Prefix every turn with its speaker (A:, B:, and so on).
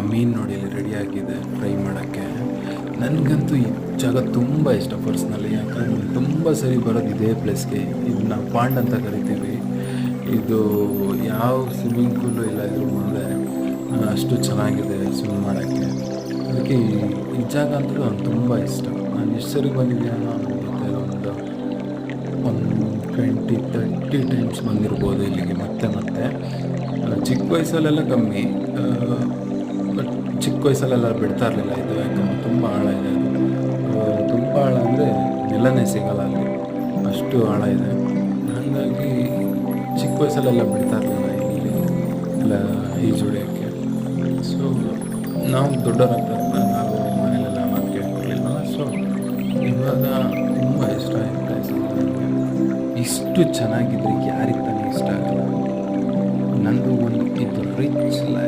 A: ಮೀನು ನೋಡಿ ಇಲ್ಲಿ ರೆಡಿಯಾಗಿದೆ ಫ್ರೈ ಮಾಡೋಕ್ಕೆ. ನನಗಂತೂ ಈ ಜಾಗ ತುಂಬ ಇಷ್ಟ ಪರ್ಸ್ನಲಿ, ಯಾಕಂದ್ರೆ ತುಂಬ ಸರಿ ಬರೋದು ಇದೇ ಪ್ಲೇಸ್ಗೆ. ಇದನ್ನ ಪಾಂಡ್ ಅಂತ ಕರಿತೀವಿ. ಇದು ಯಾವ ಸ್ವಿಮ್ಮಿಂಗ್ ಪೂಲು ಇಲ್ಲ ಇದ್ರ ಮುಂದೆ, ಅಷ್ಟು ಚೆನ್ನಾಗಿದೆ ಸ್ವಿಮ್ ಮಾಡೋಕ್ಕೆ. ಅದಕ್ಕೆ ಈ ಜಾಗ ಅಂತೂ ನನಗೆ ತುಂಬ ಇಷ್ಟ. ನಾನು ಎಷ್ಟು ಸರಿ ಬಂದಿದ್ದೀನೋ ಗೊತ್ತಿಲ್ಲ, ಒಂದು 20-30 ಟೈಮ್ಸ್ ಬಂದಿರ್ಬೋದು ಇಲ್ಲಿಗೆ ಮತ್ತೆ. ಚಿಕ್ಕ ವಯಸ್ಸಲ್ಲೆಲ್ಲ ಕಮ್ಮಿ, ಬಟ್ ಚಿಕ್ಕ ವಯಸ್ಸಲ್ಲೆಲ್ಲ ಬಿಡ್ತಾ ಇರಲಿಲ್ಲ ಇದು, ಯಾಕಂದರೆ ತುಂಬ ಆಳ ಇದೆ ಅದು. ತುಂಬ ಆಳ ಅಂದರೆ ನೆಲನೇ ಸಿಗಲ್ಲ ಅಲ್ಲಿ, ಅಷ್ಟು ಆಳ ಇದೆ. ಹಾಗಾಗಿ ಚಿಕ್ಕ ವಯಸ್ಸಲ್ಲೆಲ್ಲ ಬಿಡ್ತಾ ಇರಲಿಲ್ಲ ಇಲ್ಲಿ ಎಲ್ಲ ಈಜುಡಿಯೋಕ್ಕೆ. ಸೊ ನಾವು ದೊಡ್ಡವರಾಗ್ತಾ ನಾವು ಮನೇಲೆಲ್ಲ ಮಾತು ಕೇಳ್ತಿರ್ಲಿಲ್ಲ. ಸೊ ಇವಾಗ ತುಂಬ ಇಷ್ಟ ಆಯಿತು ನನಗೆ. ಇಷ್ಟು ಚೆನ್ನಾಗಿದ್ರೆ ಯಾರಿಗೆ ತಾನೇ ಇಷ್ಟ ಆಗಲ್ಲ. ನಂದು ಒಂದು ಇದು ರಿಚ್ ಲೈಫ್.